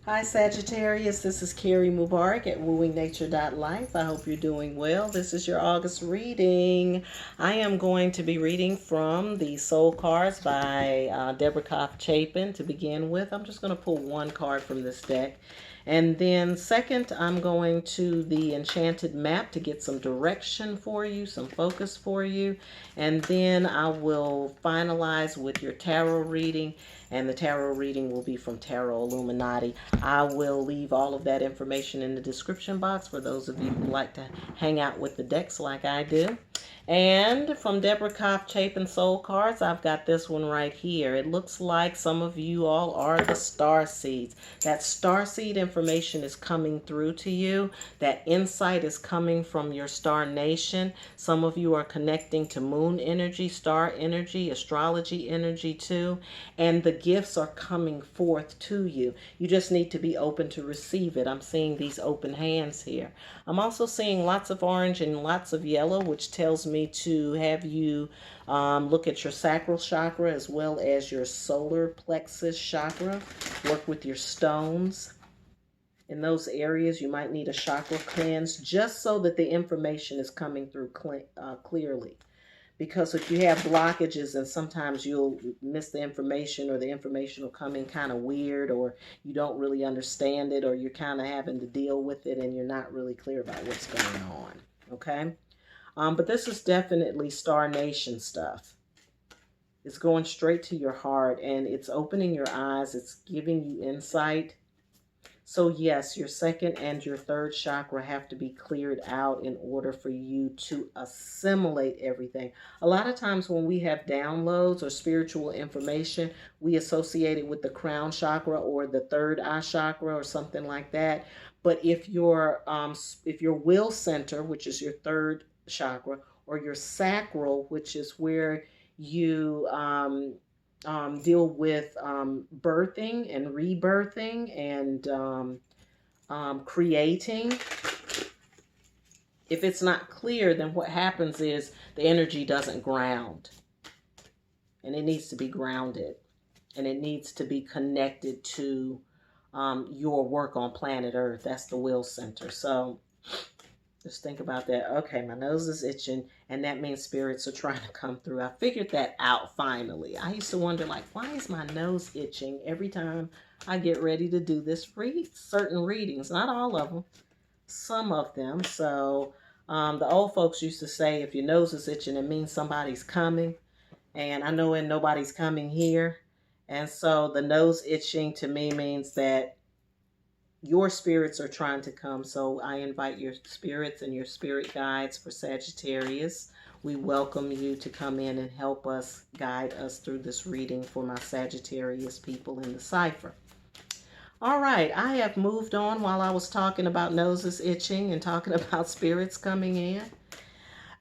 Hi Sagittarius, this is Carrie Mubarak at wooingnature.life. I hope you're doing well. This is your August reading. I am going to be reading from the Soul Cards by Deborah Koff Chapin to begin with. I'm just going to pull one card from this deck. And then second, I'm going to the Enchanted map to get some direction for you, some focus for you. And then I will finalize with your tarot reading. And the tarot reading will be from Tarot Illuminati. I will leave all of that information in the description box for those of you who like to hang out with the decks like I do. And from Deborah Koff Chapin Soul Cards, I've got this one right here. It looks like some of you all are the Starseeds. That starseed information is coming through to you. That insight is coming from your star nation. Some of you are connecting to moon energy, star energy, astrology energy too. And the gifts are coming forth to you. You just need to be open to receive it. I'm seeing these open hands here. I'm also seeing lots of orange and lots of yellow, which tells me to have you look at your sacral chakra as well as your solar plexus chakra. Work with your stones. In those areas, you might need a chakra cleanse just so that the information is coming through clearly. Because if you have blockages, and sometimes you'll miss the information, or the information will come in kind of weird, or you don't really understand it, or you're kind of having to deal with it and you're not really clear about what's going on. Okay? But this is definitely Star Nation stuff. It's going straight to your heart, and it's opening your eyes. It's giving you insight. So yes, your second and your third chakra have to be cleared out in order for you to assimilate everything. A lot of times when we have downloads or spiritual information, we associate it with the crown chakra or the third eye chakra or something like that. But if your will center, which is your third chakra, or your sacral, which is where you deal with birthing and rebirthing and creating. If it's not clear, then what happens is the energy doesn't ground. And it needs to be grounded. And it needs to be connected to your work on planet Earth. That's the will center. So just think about that. Okay, my nose is itching, and that means spirits are trying to come through. I figured that out finally. I used to wonder, like, why is my nose itching every time I get ready to do this certain readings? Not all of them, some of them. So the old folks used to say, if your nose is itching, it means somebody's coming. And I know when nobody's coming here. And so the nose itching to me means that your spirits are trying to come. So I invite your spirits and your spirit guides for Sagittarius. We welcome you to come in and help us, guide us through this reading for my Sagittarius people in the cipher. All right, I have moved on while I was talking about noses itching and talking about spirits coming in.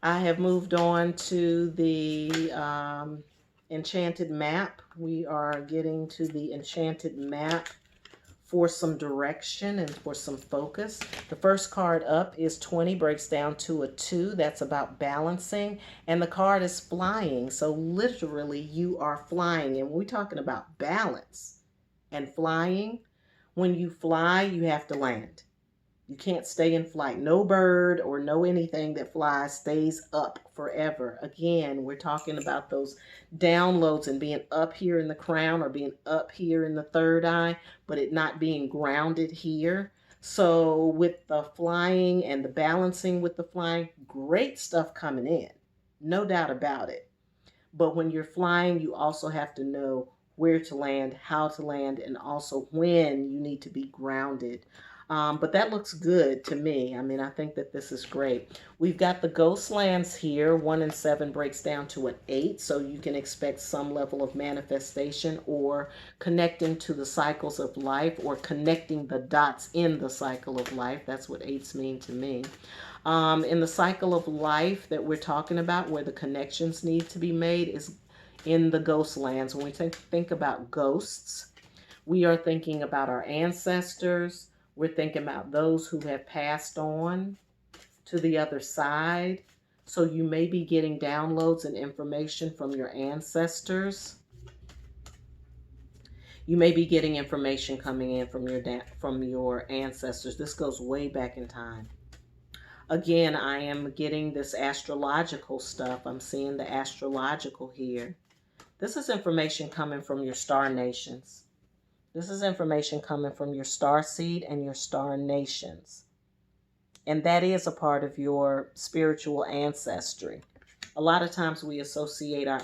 I have moved on to the Enchanted map. We are getting to the Enchanted map for some direction and for some focus. The first card up is 20, breaks down to a 2. That's about balancing. And the card is flying. So literally you are flying. And we're talking about balance and flying. When you fly, you have to land. You can't stay in flight. No bird or no anything that flies stays up forever. Again, we're talking about those downloads and being up here in the crown or being up here in the third eye, but it not being grounded here. So with the flying and the balancing with the flying, great stuff coming in. No doubt about it. But when you're flying, you also have to know where to land, how to land, and also when you need to be grounded. But that looks good to me. I mean, I think that this is great. We've got the ghost lands here. 1 and 7 breaks down to an 8. So you can expect some level of manifestation or connecting to the cycles of life or connecting the dots in the cycle of life. That's what 8s mean to me. In the cycle of life that we're talking about, where the connections need to be made, is in the ghost lands. When we think about ghosts, we are thinking about our ancestors. We're thinking about those who have passed on to the other side. So you may be getting downloads and information from your ancestors. You may be getting information coming in from your ancestors. This goes way back in time. Again, I am getting this astrological stuff. I'm seeing the astrological here. This is information coming from your star nations. This is information coming from your star seed and your star nations. And that is a part of your spiritual ancestry. A lot of times we associate our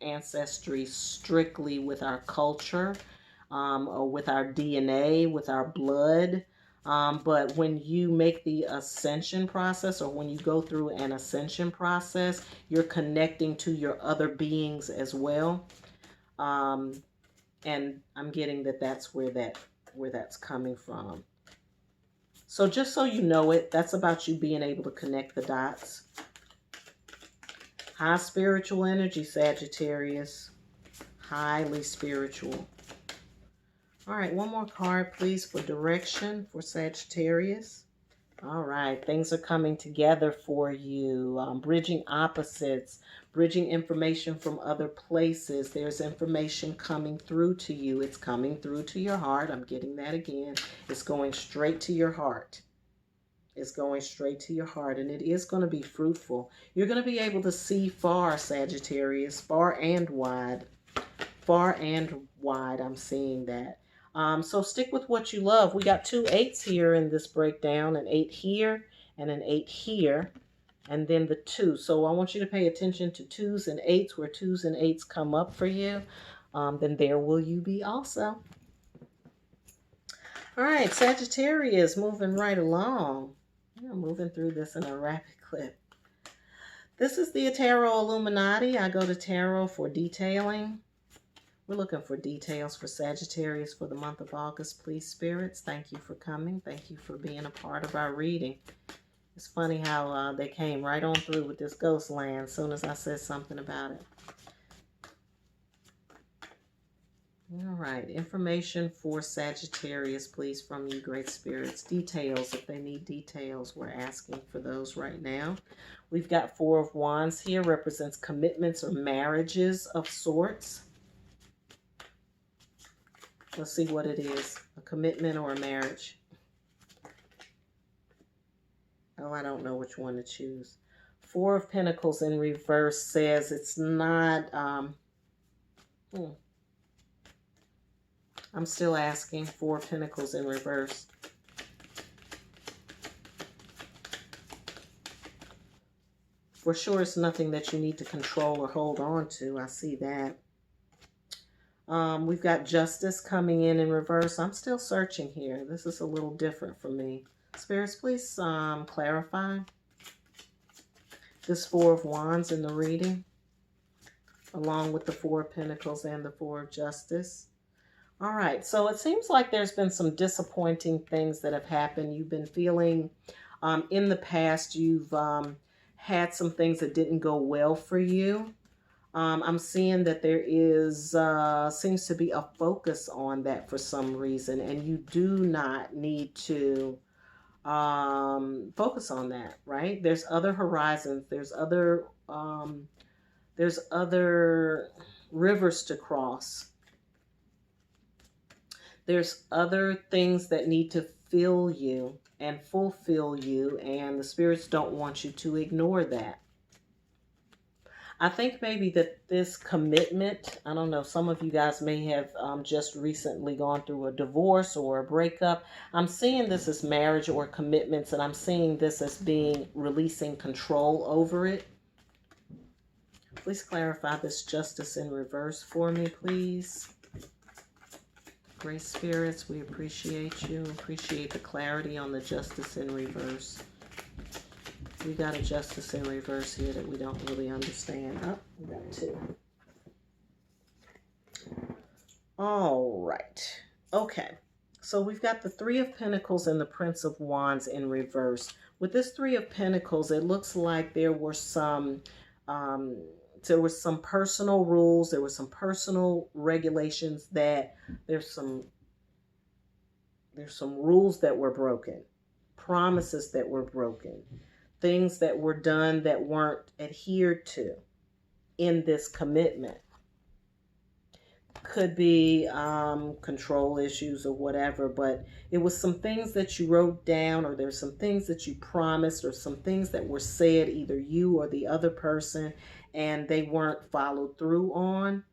ancestry strictly with our culture, or with our DNA, with our blood. But when you make the ascension process, or when you go through an ascension process, you're connecting to your other beings as well. And I'm getting that that's where that's coming from. So just so you know it, that's about you being able to connect the dots. High spiritual energy, Sagittarius. Highly spiritual. All right, one more card, please, for direction for Sagittarius. All right, things are coming together for you. Bridging opposites, bridging information from other places. There's information coming through to you. It's coming through to your heart. I'm getting that again. It's going straight to your heart. It's going straight to your heart, and it is going to be fruitful. You're going to be able to see far, Sagittarius, far and wide. Far and wide, I'm seeing that. So stick with what you love. We got 2 8s here in this breakdown, an 8 here and an 8 here, and then the 2. So I want you to pay attention to 2s and 8s. Where 2s and 8s come up for you, then there will you be also. All right, Sagittarius, moving right along. I'm moving through this in a rapid clip. This is the Tarot Illuminati. I go to Tarot for detailing. We're looking for details for Sagittarius for the month of August. Please, spirits, thank you for coming. Thank you for being a part of our reading. It's funny how they came right on through with this ghost land as soon as I said something about it. All right, information for Sagittarius, please, from you, great spirits. Details, if they need details, we're asking for those right now. We've got 4 of Wands here, represents commitments or marriages of sorts. Let's see what it is. A commitment or a marriage. Oh, I don't know which one to choose. 4 of Pentacles in reverse says it's not... I'm still asking. 4 of Pentacles in reverse. For sure, it's nothing that you need to control or hold on to. I see that. We've got Justice coming in reverse. I'm still searching here. This is a little different for me. Spirits, please clarify this 4 of Wands in the reading, along with the 4 of Pentacles and the 4 of Justice. All right, so it seems like there's been some disappointing things that have happened. You've been feeling, in the past, you've had some things that didn't go well for you. I'm seeing that there is, seems to be a focus on that for some reason, and you do not need to focus on that, right? There's other horizons. There's other rivers to cross. There's other things that need to fill you and fulfill you, and the spirits don't want you to ignore that. I think maybe that this commitment, I don't know, some of you guys may have just recently gone through a divorce or a breakup. I'm seeing this as marriage or commitments, and I'm seeing this as being releasing control over it. Please clarify this Justice in reverse for me, please. Great spirits, we appreciate you. Appreciate the clarity on the Justice in reverse. We got a Justice in reverse here that we don't really understand. Oh, we got 2. All right. Okay. So we've got the 3 of Pentacles and the Prince of Wands in reverse. With this 3 of Pentacles, it looks like there were some personal rules. There were some personal regulations that there's some rules that were broken, promises that were broken. Things that were done that weren't adhered to in this commitment. Could be control issues or whatever, but it was some things that you wrote down, or there's some things that you promised, or some things that were said, either you or the other person, and they weren't followed through on.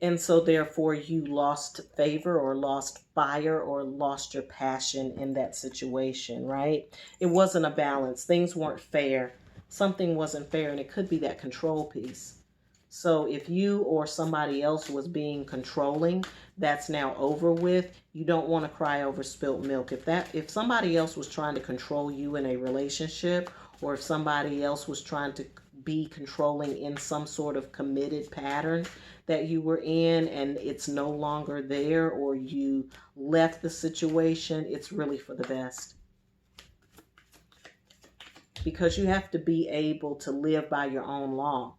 And so therefore you lost favor or lost fire or lost your passion in that situation, right? It wasn't a balance. Things weren't fair. Something wasn't fair, and it could be that control piece. So if you or somebody else was being controlling, that's now over with. You don't want to cry over spilt milk. If somebody else was trying to control you in a relationship, or if somebody else was trying to be controlling in some sort of committed pattern that you were in, and it's no longer there, or you left the situation, it's really for the best. Because you have to be able to live by your own law.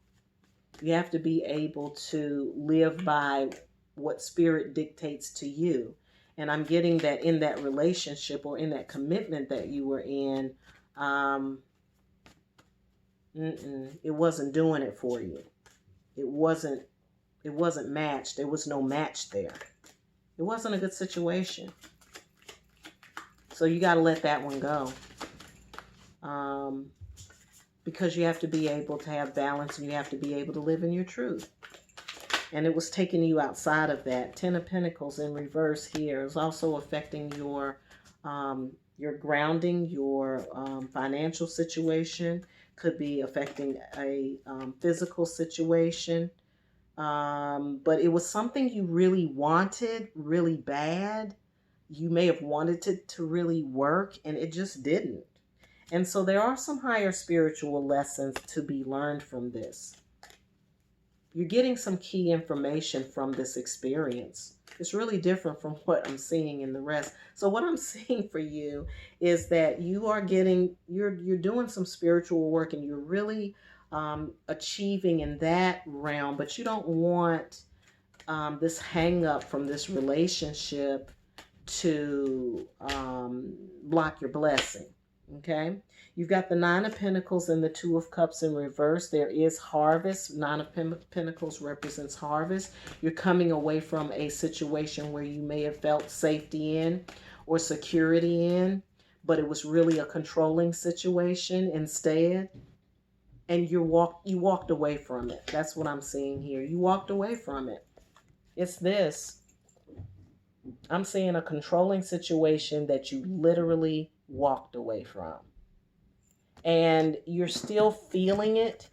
You have to be able to live by what spirit dictates to you. And I'm getting that in that relationship or in that commitment that you were in, it wasn't doing it for you. It wasn't matched. There was no match there. It wasn't a good situation. So you got to let that one go. Because you have to be able to have balance, and you have to be able to live in your truth. And it was taking you outside of that. 10 of Pentacles in reverse here is also affecting your grounding, your financial situation. Could be affecting a physical situation. But it was something you really wanted really bad. You may have wanted it to really work, and it just didn't. And so there are some higher spiritual lessons to be learned from this. You're getting some key information from this experience. It's really different from what I'm seeing in the rest. So what I'm seeing for you is that you're doing some spiritual work, and you're really achieving in that realm, but you don't want this hang up from this relationship to block your blessing. Okay, you've got the 9 of Pentacles and the 2 of Cups in reverse. There is harvest. 9 of Pentacles represents harvest. You're coming away from a situation where you may have felt safety in or security in, but it was really a controlling situation instead. And you walked away from it. That's what I'm seeing here. You walked away from it. It's this. I'm seeing a controlling situation that you literally walked away from. And you're still feeling it.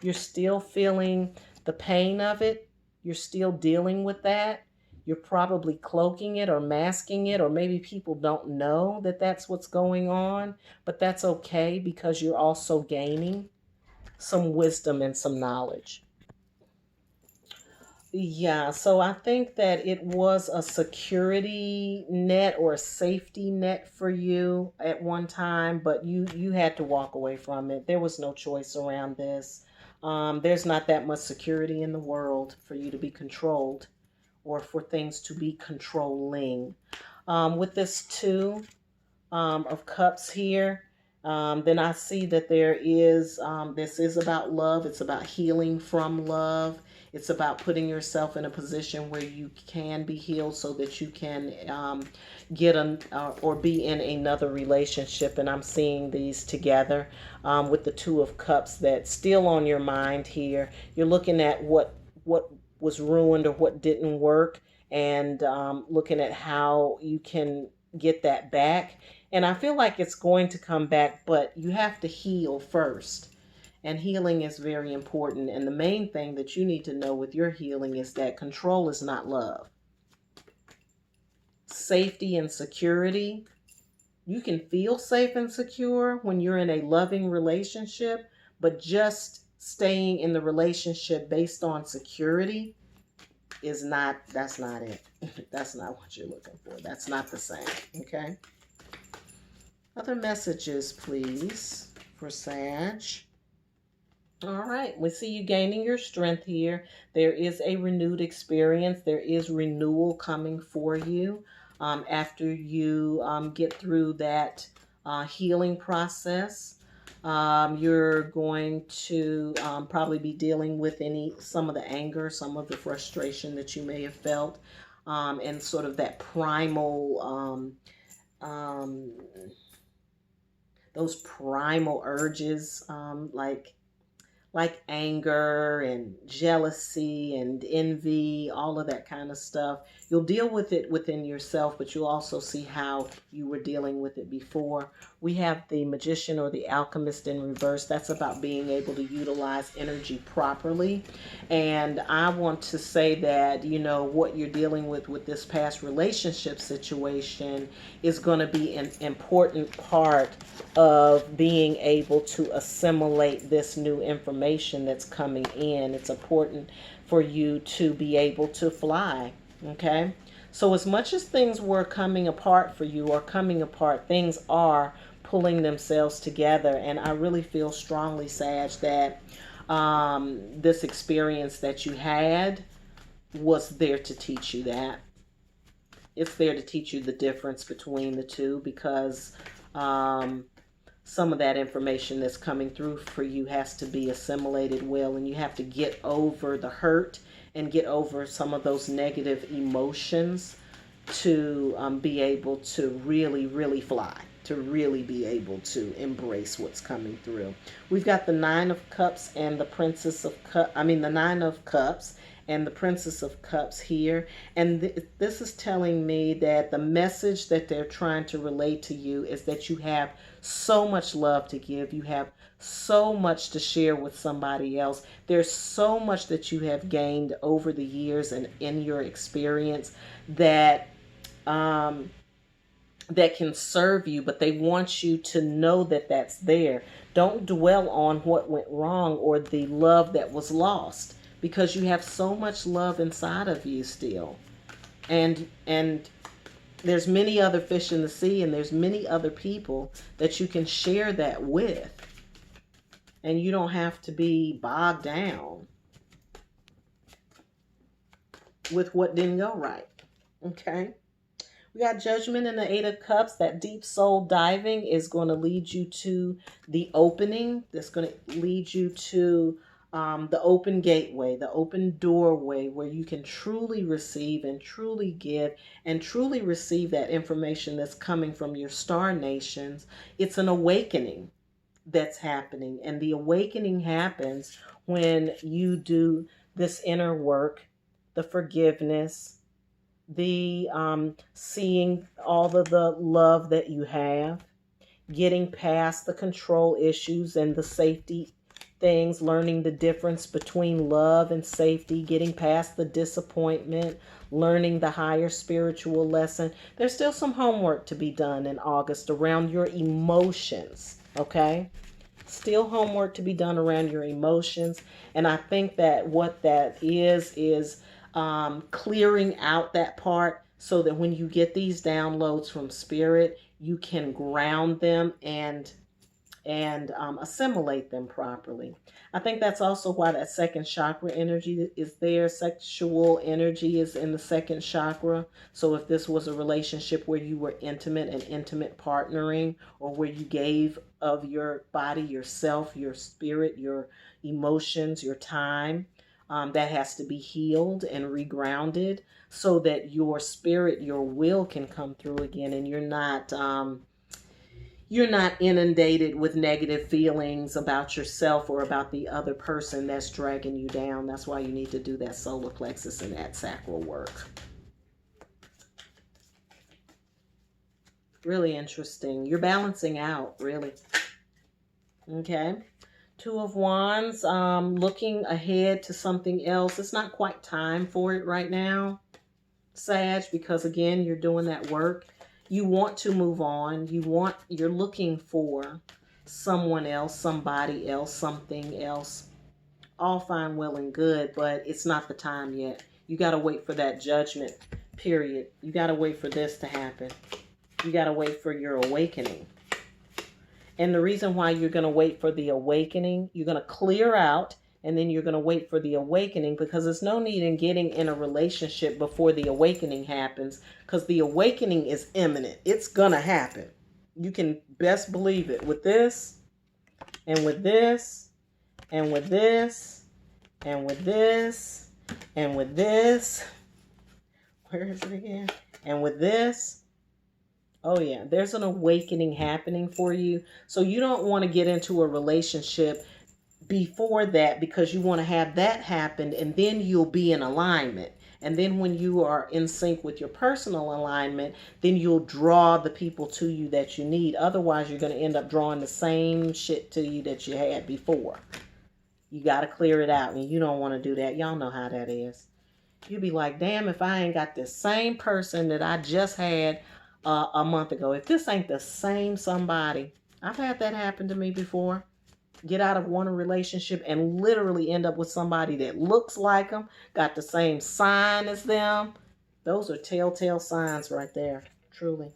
You're still feeling the pain of it. You're still dealing with that. You're probably cloaking it or masking it, or maybe people don't know that that's what's going on. But that's okay, because you're also gaining some wisdom and some knowledge. Yeah, so I think that it was a security net or a safety net for you at one time, but you had to walk away from it. There was no choice around this. There's not that much security in the world for you to be controlled, or for things to be controlling. With this 2 of Cups here, then I see that there is, this is about love. It's about healing from love. It's about putting yourself in a position where you can be healed, so that you can get or be in another relationship. And I'm seeing these together with the 2 of Cups that's still on your mind here. You're looking at what was ruined or what didn't work, and looking at how you can get that back. And I feel like it's going to come back, but you have to heal first. And healing is very important. And the main thing that you need to know with your healing is that control is not love. Safety and security. You can feel safe and secure when you're in a loving relationship, but just staying in the relationship based on security that's not it. That's not what you're looking for. That's not the same. Okay. Other messages, please, for Sag. All right, we see you gaining your strength here. There is a renewed experience. There is renewal coming for you after you get through that healing process. You're going to probably be dealing with some of the anger, some of the frustration that you may have felt, and sort of that primal, those primal urges, like anger and jealousy and envy, all of that kind of stuff. You'll deal with it within yourself, but you'll also see how you were dealing with it before. We have the Magician or the Alchemist in reverse. That's about being able to utilize energy properly. And I want to say that, what you're dealing with this past relationship situation is going to be an important part of being able to assimilate this new information that's coming in. It's important for you to be able to fly. Okay? So as much as things were coming apart for you or coming apart, things are pulling themselves together. And I really feel strongly, Sag, that this experience that you had was there to teach you that. It's there to teach you the difference between the two, because some of that information that's coming through for you has to be assimilated well, and you have to get over the hurt and get over some of those negative emotions to be able to really, really fly, to really be able to embrace what's coming through. We've got the Nine of Cups and the Princess of Cups, the Nine of Cups and the Princess of Cups here. And this is telling me that the message that they're trying to relay to you is that you have so much love to give. You have so much to share with somebody else. There's so much that you have gained over the years and in your experience that that can serve you, but they want you to know that that's there. Don't dwell on what went wrong or the love that was lost, because you have so much love inside of you still. And there's many other fish in the sea, and there's many other people that you can share that with. And you don't have to be bogged down with what didn't go right. Okay? We got Judgment and the Eight of Cups. That deep soul diving is going to lead you to the opening. That's going to lead you to the open gateway, the open doorway, where you can truly receive and truly give and truly receive that information that's coming from your star nations. It's an awakening that's happening, and the awakening happens when you do this inner work, the forgiveness, the seeing all of the love that you have, getting past the control issues and the safety things, learning the difference between love and safety, getting past the disappointment, learning the higher spiritual lesson. There's still some homework to be done in August around your emotions, okay? Still homework to be done around your emotions. And I think that what that is clearing out that part so that when you get these downloads from spirit, you can ground them and assimilate them properly. I think that's also why that second chakra energy is there. Sexual energy is in the second chakra. So if this was a relationship where you were intimate and intimate partnering, or where you gave of your body, yourself, your spirit, your emotions, your time, that has to be healed and regrounded so that your spirit, your will can come through again, and you're not inundated with negative feelings about yourself or about the other person that's dragging you down. That's why you need to do that solar plexus and that sacral work. Really interesting. You're balancing out, really. Okay. Two of Wands, looking ahead to something else. It's not quite time for it right now, Sag, because again, you're doing that work. You want to move on. You're looking for someone else, somebody else, something else. All fine, well, and good, but it's not the time yet. You got to wait for that judgment period. You got to wait for this to happen. You got to wait for your awakening. And the reason why you're going to wait for the awakening, you're going to clear out, and then you're going to wait for the awakening, because there's no need in getting in a relationship before the awakening happens, because the awakening is imminent. It's going to happen. You can best believe it. With this, And with this, and with this, and with this, and with this, where is it again? And with this, oh yeah, there's an awakening happening for you. So you don't want to get into a relationship before that, because you want to have that happen, and then you'll be in alignment. And then when you are in sync with your personal alignment, then you'll draw the people to you that you need. Otherwise, you're going to end up drawing the same shit to you that you had before. You got to clear it out, and you don't want to do that. Y'all know how that is. You'll be like, damn, if I ain't got this same person that I just had a month ago, if this ain't the same somebody. I've had that happen to me before. Get out of one relationship and literally end up with somebody that looks like them, got the same sign as them. Those are telltale signs right there, truly.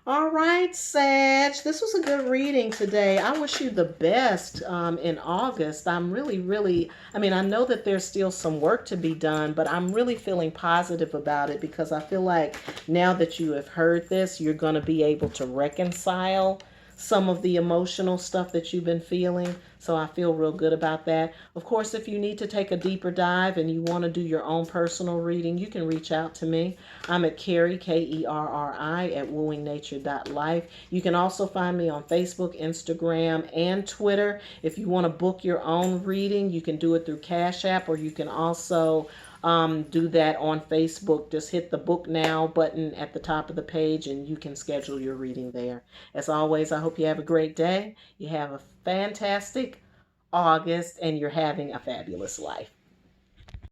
All right, Sag, this was a good reading today. I wish you the best in August. I'm really, I mean, I know that there's still some work to be done, but I'm really feeling positive about it, because I feel like now that you have heard this, you're going to be able to reconcile some of the emotional stuff that you've been feeling. So I feel real good about that. Of course, if you need to take a deeper dive and you want to do your own personal reading, you can reach out to me. I'm at Kerri, Kerri, at wooingnature.life. You can also find me on Facebook, Instagram, and Twitter. If you want to book your own reading, you can do it through Cashapp, or you can also do that on Facebook. Just hit the book now button at the top of the page and you can schedule your reading there. As always, I hope you have a great day. You have a fantastic August and you're having a fabulous life.